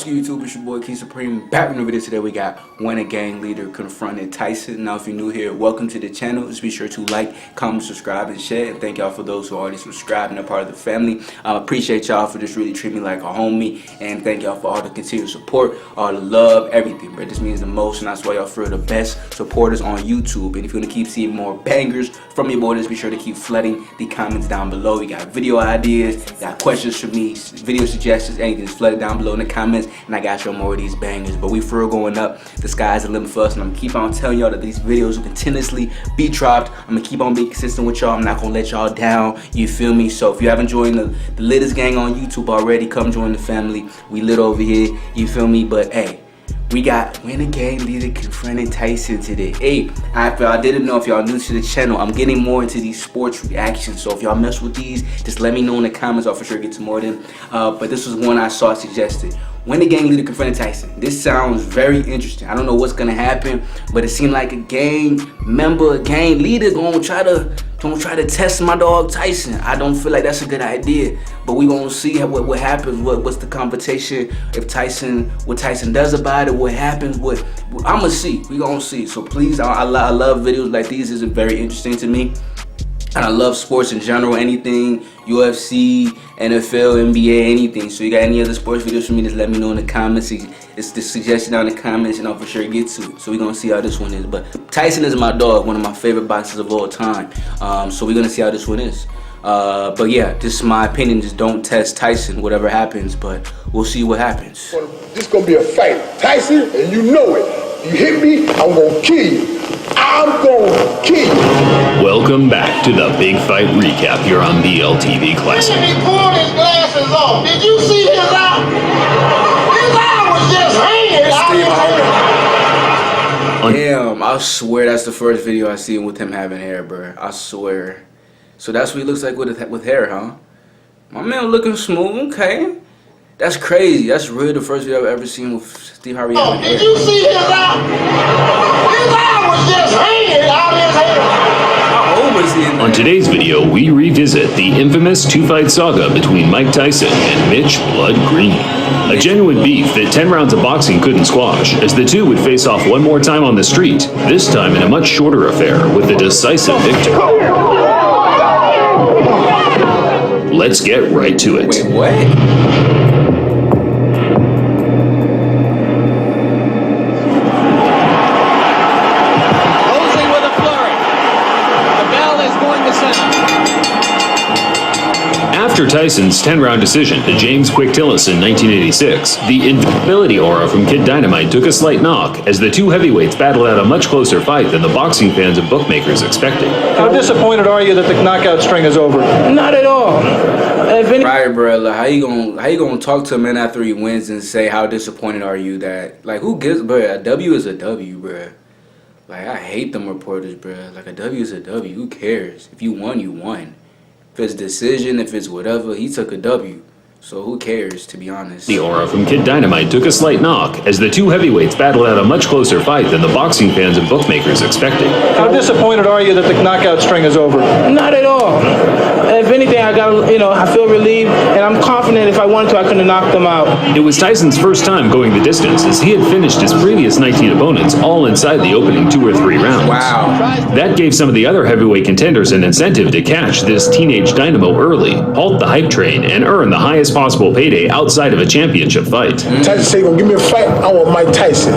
good YouTube? It's your boy KingSupreme back in the video. Today we got when a gang leader confronted Tyson. Now if you're new here, welcome to the channel. Just be sure to like, comment, subscribe, and share. And thank y'all for those who already subscribed and are part of the family. I appreciate y'all for just really treating me like a homie. And thank y'all for all the continued support, all the love, everything, bro. This means the most, and that's why y'all feel the best supporters on YouTube. And if you want to keep seeing more bangers from your boy, just be sure to keep flooding the comments down below. We got video ideas, got questions for me, video suggestions, anything. Just flood it down below in the comments, and I got you more of these bangers. But we for real going up. The sky's the limit for us, and I'm gonna keep on telling y'all that these videos will continuously be dropped. I'm gonna keep on being consistent with y'all. I'm not gonna let y'all down. You feel me? So if you haven't joined the latest gang on YouTube already, come join the family. We lit over here. You feel me? But hey, we got when a gang leader confronted Tyson today. Hey, I didn't know if y'all new to the channel, I'm getting more into these sports reactions. So if y'all mess with these, just let me know in the comments. I'll for sure get to more of them. But this was one I saw suggested. When the gang leader confronted Tyson. This sounds very interesting. I don't know what's gonna happen, but it seemed like a gang member, a gang leader gonna try to test my dog Tyson. I don't feel like that's a good idea, but we gonna see what happens. What's the competition? If what Tyson does about it, what happens? I'ma see. We gonna see. So please, I love videos like these. This is very interesting to me. And I love sports in general, anything, UFC, NFL, NBA, anything. So you got any other sports videos for me, just let me know in the comments. It's the suggestion down in the comments, and I'll for sure get to it. So we're going to see how this one is. But Tyson is my dog, one of my favorite boxers of all time. So we're going to see how this one is. But yeah, this is my opinion. Just don't test Tyson, whatever happens. But we'll see what happens. This is going to be a fight. Tyson, and you know it. You hit me, I'm going to kill you. I'm gonna kill you. Welcome back to the Big Fight Recap here on BLTV Classic. He pulled his glasses off. Did you see his eye? His eye was just hanging out. Damn, I swear that's the first video I seen with him having hair, bro. I swear. So that's what he looks like with hair, huh? My man looking smooth, okay. That's crazy. That's really the first video I've ever seen with Steve Harvey. Oh, did you see his eye? His eye was just hanging out his head. How old was he in there? On today's video, we revisit the infamous two-fight saga between Mike Tyson and Mitch Blood Green. A genuine beef that 10 rounds of boxing couldn't squash, as the two would face off one more time on the street, this time in a much shorter affair with a decisive victory. Let's get right to it. Wait, what? After Tyson's 10-round decision to James Quick Tillis in 1986, the invincibility aura from Kid Dynamite took a slight knock as the two heavyweights battled out a much closer fight than the boxing fans and bookmakers expected. How disappointed are you that the knockout string is over? Not at all. Right, bro. Like, how you gonna talk to a man after he wins and say how disappointed are you that, like, who gives, bro? A W is a W, bro. Like, I hate them reporters, bro. Like, a W is a W. Who cares? If you won, you won. If it's decision, if it's whatever, he took a W. So who cares, to be honest? The aura from Kid Dynamite took a slight knock as the two heavyweights battled out a much closer fight than the boxing fans and bookmakers expected. How disappointed are you that the knockout string is over? Not at all. If anything, I feel relieved, and I'm confident if I wanted to, I could have knocked them out. It was Tyson's first time going the distance, as he had finished his previous 19 opponents all inside the opening 2 or 3 rounds. Wow. That gave some of the other heavyweight contenders an incentive to catch this teenage dynamo early, halt the hype train, and earn the highest possible payday outside of a championship fight. Tyson say, gonna give me a fight, I want Mike Tyson.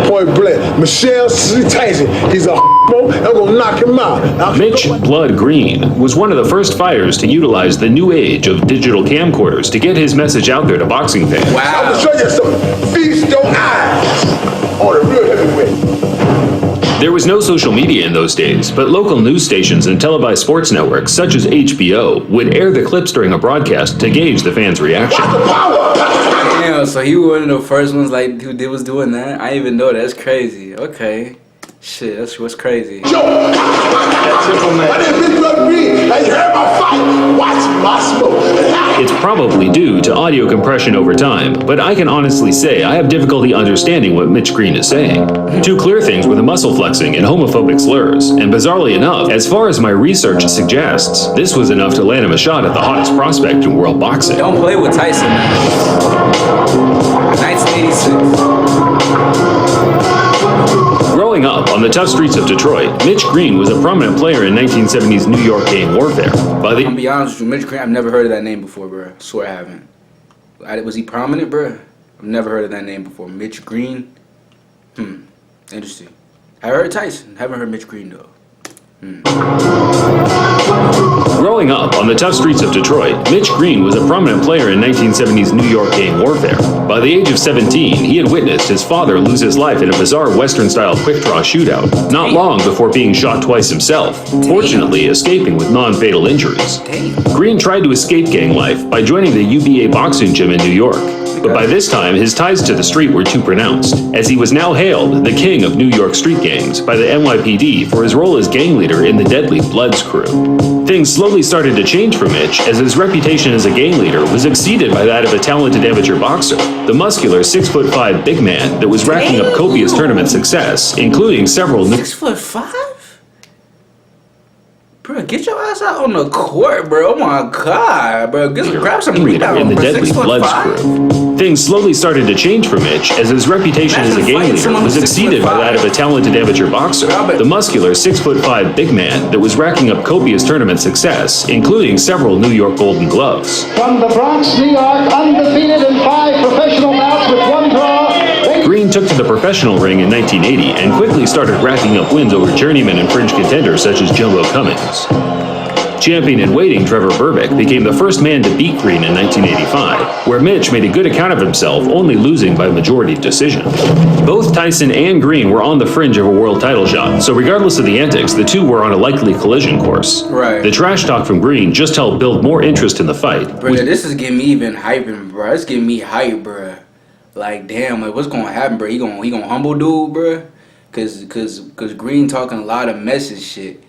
Point blank. Michelle C. Tyson, he's a I'm gonna knock him out. Mitch Blood Green was one of the first fighters to utilize the new age of digital camcorders to get his message out there to boxing fans. Wow. I'm gonna show you something. Feast your eyes on the real heavyweight. There was no social media in those days, but local news stations and televised sports networks such as HBO would air the clips during a broadcast to gauge the fans' reaction. Damn, so he was one of the first ones like who was doing that? I didn't even know. That's crazy. Okay. Shit, that's what's crazy. Yo, my name is Big Blood Green. Now you heard my fight. Watch my smoke. It's probably due to audio compression over time, but I can honestly say I have difficulty understanding what Mitch Green is saying. Two clear things were the muscle flexing and homophobic slurs, and bizarrely enough, as far as my research suggests, this was enough to land him a shot at the hottest prospect in world boxing. Don't play with Tyson, man. 1986. Growing up on the tough streets of Detroit, Mitch Green was a prominent player in 1970s New York gang warfare. I'm gonna be honest with you, Mitch Green, I've never heard of that name before, bro. I swear I haven't. Was he prominent, bro? I've never heard of that name before. Mitch Green? Interesting. I heard Tyson. Haven't heard Mitch Green, though. Growing up on the tough streets of Detroit, Mitch Green was a prominent player in 1970s New York gang warfare. By the age of 17, he had witnessed his father lose his life in a bizarre Western-style quick-draw shootout, not long before being shot twice himself, fortunately escaping with non-fatal injuries. Green tried to escape gang life by joining the UBA boxing gym in New York. But by this time, his ties to the street were too pronounced, as he was now hailed the king of New York street gangs by the NYPD for his role as gang leader in the deadly Bloods crew. Things slowly started to change for Mitch, as his reputation as a gang leader was exceeded by that of a talented amateur boxer, the muscular 6'5" big man that was racking up copious tournament success, including several... 6'5"? Bro, get your ass out on the court, bro. Oh my God, bro. Grab some rebound in the bro. deadly Bloods crew. Things slowly started to change for Mitch, as his reputation as a gang leader was exceeded by that of a talented amateur boxer, the muscular 6'5" big man that was racking up copious tournament success, including several New York Golden Gloves. From the Bronx, New York, undefeated in 5 professional bouts with 1 draw. Green took to the professional ring in 1980 and quickly started racking up wins over journeyman and fringe contenders such as Jumbo Cummings. Champion in waiting Trevor Berbick became the first man to beat Green in 1985, where Mitch made a good account of himself, only losing by majority decision. Both Tyson and Green were on the fringe of a world title shot, so regardless of the antics, the two were on a likely collision course. Right. The trash talk from Green just helped build more interest in the fight. Bro, this is getting me even hyping, bro. It's getting me hype, bro. Like, damn, like, what's gonna happen, bro? He gonna humble dude, bro? Cause Green talking a lot of message shit.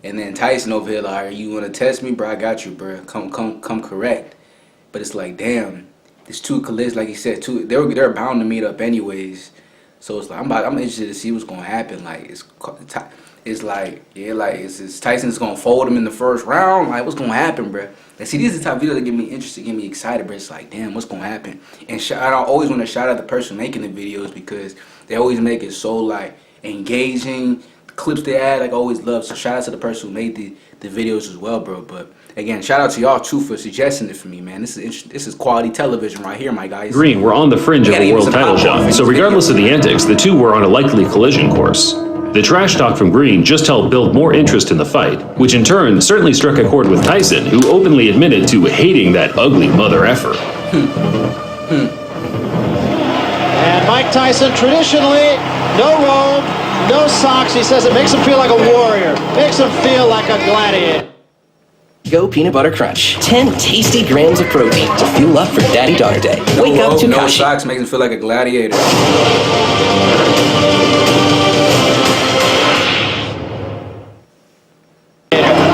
And then Tyson over here like, you wanna test me, bro? I got you, bro. Come correct. But it's like, damn, there's two collisions, like he said, they're bound to meet up anyways. So it's like I'm interested to see what's gonna happen. Like it's like, yeah, like is Tyson's gonna fold him in the first round? Like, what's gonna happen, bro? And see, these are the type of videos that get me interested, get me excited, bro. It's like, damn, what's gonna happen? And I always want to shout out the person making the videos, because they always make it so like engaging. The clips they add, like, I always love. So shout out to the person who made the videos as well, bro. But again, shout out to y'all too for suggesting it for me, man. This is quality television right here, my guys. Green were on the fringe of a world title shot, so regardless of the antics, the two were on a likely collision course. The trash talk from Green just helped build more interest in the fight, which in turn certainly struck a chord with Tyson, who openly admitted to hating that ugly mother effer. And Mike Tyson, traditionally, no robe, no socks. He says it makes him feel like a warrior, makes him feel like a gladiator. Go Peanut Butter Crunch. 10 tasty grams of protein to fuel up for Daddy-Daughter Day. Wake up to no socks, makes him feel like a gladiator.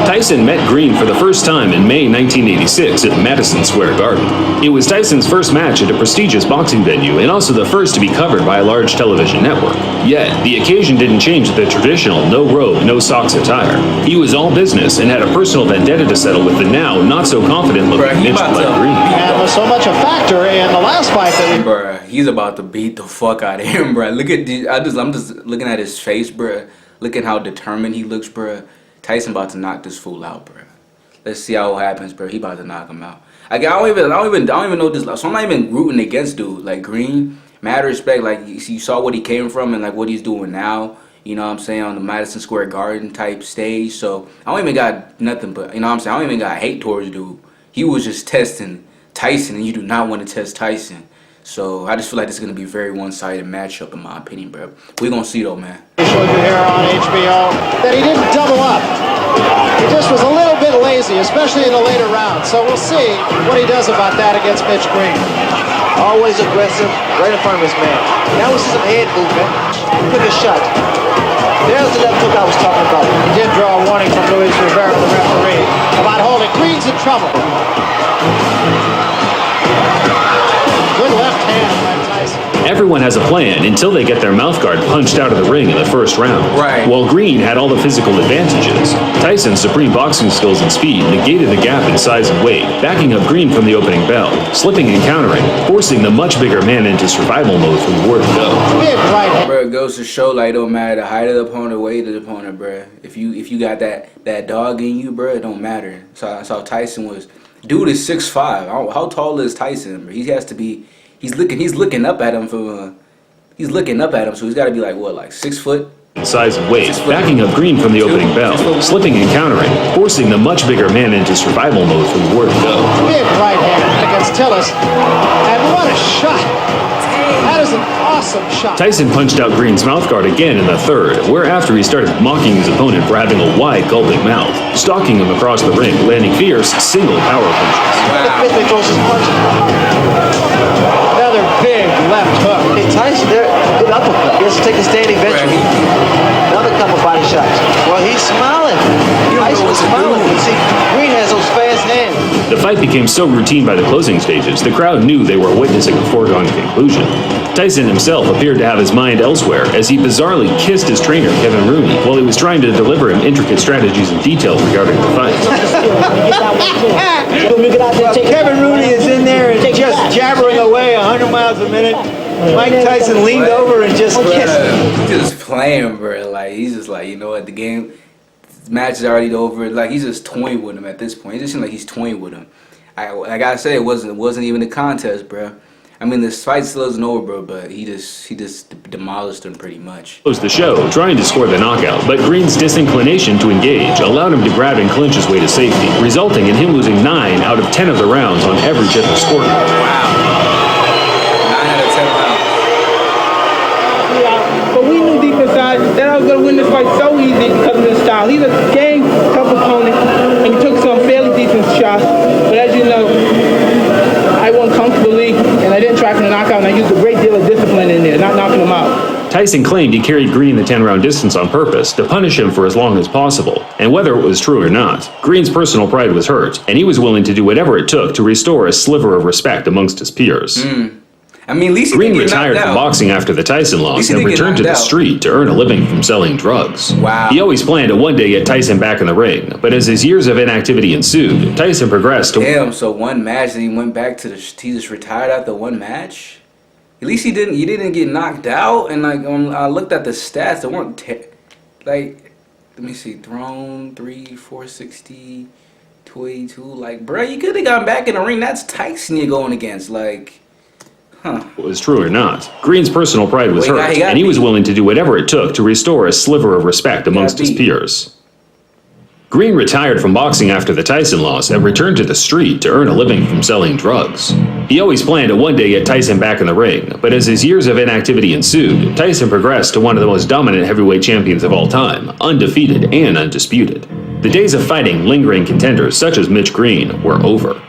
Tyson met Green for the first time in May 1986 at Madison Square Garden. It was Tyson's first match at a prestigious boxing venue and also the first to be covered by a large television network. Yet, the occasion didn't change the traditional no-robe, no-socks attire. He was all business and had a personal vendetta to settle with the now not-so-confident-looking Mitch Blood Green. And was so much a factor in the last fight that Bruh, he's about to beat the fuck out of him, bruh. Look at I'm just looking at his face, bruh. Look at how determined he looks, bruh. Tyson about to knock this fool out, bro. Let's see how it happens, bro. He about to knock him out. I don't even know this. So I'm not even rooting against dude like Green. Mad respect, like you saw what he came from and like what he's doing now. You know what I'm saying, on the Madison Square Garden type stage. So I don't even got nothing but, you know what I'm saying, I don't even got hate towards dude. He was just testing Tyson, and you do not want to test Tyson. So I just feel like this is gonna be a very one-sided matchup in my opinion, bro. We're gonna see though, man. he showed you here on HBO that he didn't double up. He just was a little bit lazy, especially in the later rounds. So we'll see what he does about that against Mitch Green. Always aggressive, right in front of his man. Now we see some head movement. Quick a shot. There's the left hook I was talking about. He did draw a warning from Luis Rivera, the referee, about holding. Green's in trouble. Good left hand by Tyson. Everyone has a plan until they get their mouthguard punched out of the ring in the first round. Right. While Green had all the physical advantages, Tyson's supreme boxing skills and speed negated the gap in size and weight, backing up Green from the opening bell, slipping and countering, forcing the much bigger man into survival mode from the word go. Big right hand. Bro, it goes to show like it don't matter the height of the opponent, weight of the opponent, bro. If you got that dog in you, bro, it don't matter. So that's how Tyson was. Dude is 6'5". How tall is Tyson, bro? He has to be. He's looking up at him from. He's looking up at him, so he's got to be like what, like 6 foot? Size and weight, backing up Green from the opening bell, slipping and countering, forcing the much bigger man into survival mode from the word go. Big right hand against Tillis. And what a shot. That is an awesome shot. Tyson punched out Green's mouthguard again in the third, whereafter he started mocking his opponent for having a wide, gulping mouth, stalking him across the ring, landing fierce, single power punches. Quickly throws his punches. Another big left hook. Hey, Tyson, good uppercut. He has to take a standing bench. Another couple body shots. Well, he's smiling. Tyson's smiling. You see, Green has those fast hands. The fight became so routine by the closing stages, the crowd knew they were witnessing a foregone conclusion. Tyson himself appeared to have his mind elsewhere as he bizarrely kissed his trainer, Kevin Rooney, while he was trying to deliver him intricate strategies and details regarding the fight. Kevin Rooney is in there and just jabbering away 100 miles a minute. Mike Tyson leaned over and just kissed. He's just playing, bro. Like he's just like, you know what, the match is already over. Like he's just toying with him at this point. It just seems like he's toying with him. Like I said, it wasn't even a contest, bro. I mean, this fight still isn't over, bro, but he just demolished him pretty much. Closed the show, trying to score the knockout, but Green's disinclination to engage allowed him to grab and clinch his way to safety, resulting in him losing 9 out of 10 of the rounds on every tip of scorecard. Wow. 9 out of 10 rounds. Yeah, but we knew deep inside that I was going to win this fight so easy because of his style. He's a game tough opponent, and he took some fairly decent shots. But as you know, I won comfortably, and I didn't try for the knockout, and I used a great deal of discipline in there, not knocking him out. Tyson claimed he carried Green the 10-round distance on purpose to punish him for as long as possible. And whether it was true or not, Green's personal pride was hurt, and he was willing to do whatever it took to restore a sliver of respect amongst his peers. I mean, at least Green retired from boxing after the Tyson loss and returned to the street to earn a living from selling drugs. Wow. He always planned to one day get Tyson back in the ring, but as his years of inactivity ensued, Tyson progressed to... Damn, so one match and he went back to he just retired after one match? At least he didn't get knocked out, and like I looked at the stats, they weren't like, let me see, thrown 3, 460, 282. Like, bro, you could have gotten back in the ring. That's Tyson you're going against, like. Was true or not, Green's personal pride was hurt, and he was willing to do whatever it took to restore a sliver of respect amongst his peers. Green retired from boxing after the Tyson loss and returned to the street to earn a living from selling drugs. He always planned to one day get Tyson back in the ring, but as his years of inactivity ensued, Tyson progressed to one of the most dominant heavyweight champions of all time, undefeated and undisputed. The days of fighting lingering contenders such as Mitch Green were over.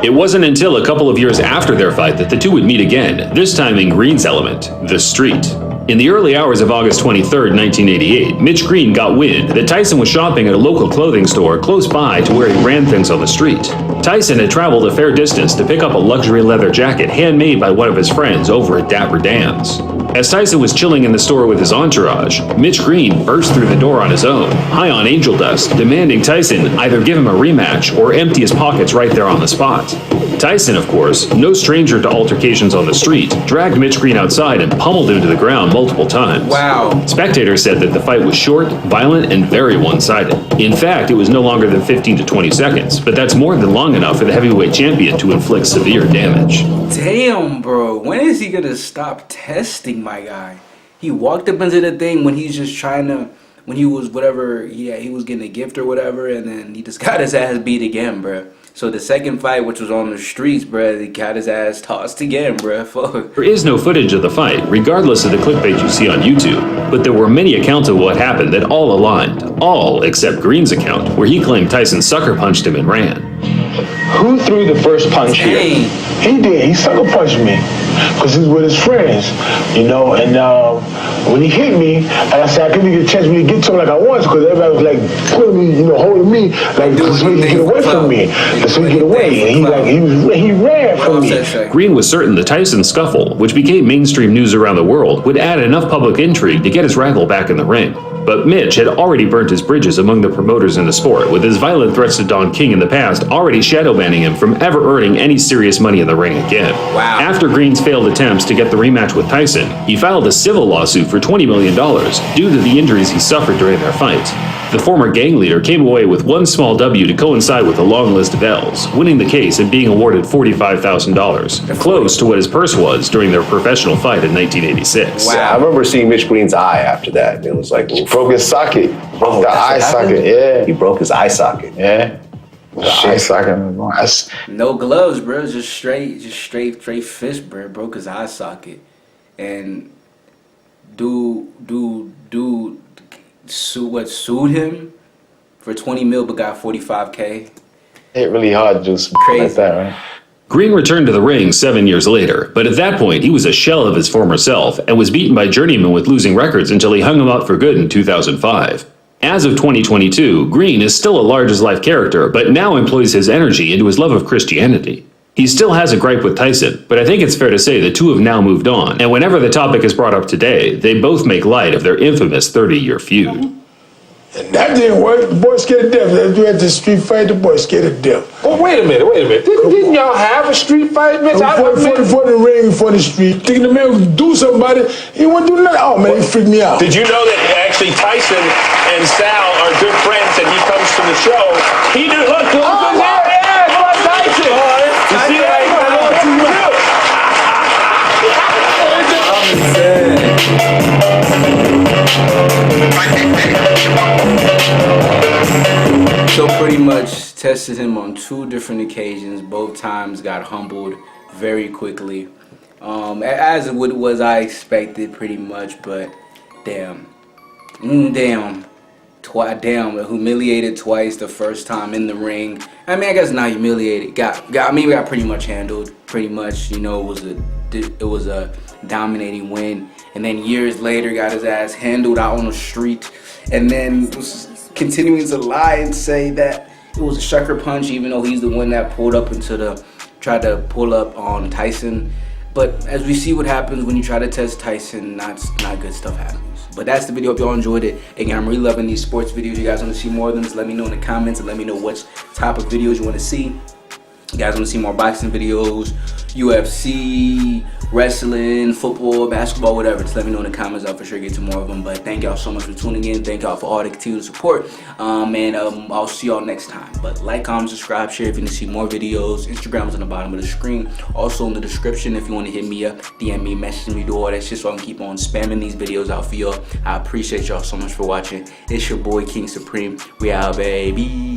It wasn't until a couple of years after their fight that the two would meet again, this time in Green's element, the street. In the early hours of August 23, 1988, Mitch Green got wind that Tyson was shopping at a local clothing store close by to where he ran things on the street. Tyson had traveled a fair distance to pick up a luxury leather jacket handmade by one of his friends over at Dapper Dan's. As Tyson was chilling in the store with his entourage, Mitch Green burst through the door on his own, high on angel dust, demanding Tyson either give him a rematch or empty his pockets right there on the spot. Tyson, of course, no stranger to altercations on the street, dragged Mitch Green outside and pummeled him to the ground multiple times. Wow. Spectators said that the fight was short, violent, and very one-sided. In fact, it was no longer than 15 to 20 seconds, but that's more than long enough for the heavyweight champion to inflict severe damage. Damn, bro. When is he gonna stop testing, my guy? He walked up into the thing when he's just trying to, when he was whatever, he was getting a gift or whatever, and then he just got his ass beat again, bro. So the second fight, which was on the streets, bro, he got his ass tossed again, bro. Fuck. There is no footage of the fight, regardless of the clickbait you see on YouTube, but there were many accounts of what happened that all aligned, all except Green's account, where he claimed Tyson sucker punched him and ran. Who threw the first punch here? Dang. He did. He sucker punched me. because he's with his friends, you know. And when he hit me, like I said, I couldn't get a chance to get to him like I wanted because everybody was like pulling me, you know, holding me, like so he could get away from me, so he could get away. And he ran from me. Green was certain the Tyson scuffle, which became mainstream news around the world, would add enough public intrigue to get his rival back in the ring. But Mitch had already burnt his bridges among the promoters in the sport, with his violent threats to Don King in the past already shadow banning him from ever earning any serious money in the ring again. Wow. After Green's failed attempts to get the rematch with Tyson, he filed a civil lawsuit for $20 million due to the injuries he suffered during their fight. The former gang leader came away with one small W to coincide with a long list of L's, winning the case and being awarded $45,000, close to what his purse was during their professional fight in 1986. Wow. I remember seeing Mitch Green's eye after that. It was like, he broke his socket. Broke the eye socket, yeah. He broke his eye socket. Yeah. The eye socket. No gloves, bro. Just straight fist, bro. Broke his eye socket. And dude sued him for 20 mil but got 45K. Hit really hard, just crazy like that, right? Green returned to the ring 7 years later, but at that point he was a shell of his former self and was beaten by journeymen with losing records until he hung him up for good in 2005. As of 2022, Green is still a large-as-life character, but now employs his energy into his love of Christianity. He still has a gripe with Tyson, but I think it's fair to say the two have now moved on, and whenever the topic is brought up today, they both make light of their infamous 30-year feud. And that didn't work. The boy scared to death. Let's do at the street fight. The boy scared to death. Oh, wait a minute. Didn't y'all have a street fight, Mitch? For the ring, for the street. Thinking the man would do something about it. He wouldn't do nothing. Oh, man, he freaked me out. Did you know that actually Tyson and Sal are good friends and he comes to the show? He knew, look, yeah, it's like Tyson. You see that? So pretty much tested him on 2 different occasions. Both times got humbled very quickly, as it was I expected pretty much. But damn, humiliated twice. The first time in the ring, I mean, I guess not humiliated. Got pretty much handled. Pretty much, you know, it was a dominating win. And then years later, got his ass handled out on the street, and then was continuing to lie and say that it was a sucker punch, even though he's the one that tried to pull up on Tyson. But as we see what happens when you try to test Tyson, not good stuff happens. But that's the video. Hope y'all enjoyed it. Again, I'm really loving these sports videos. You guys want to see more of them? Just let me know in the comments and let me know which type of videos you want to see. You guys want to see more boxing videos, UFC, wrestling, football, basketball, whatever, just let me know in the comments. I'll for sure get to more of them. But thank y'all so much for tuning in. Thank y'all for all the continued support. And I'll see y'all next time. But like, comment, subscribe, share if you want to see more videos. Instagram's on the bottom of the screen. Also in the description if you want to hit me up, DM me, message me, do all that shit so I can keep on spamming these videos out for y'all. I appreciate y'all so much for watching. It's your boy King Supreme. We out, baby.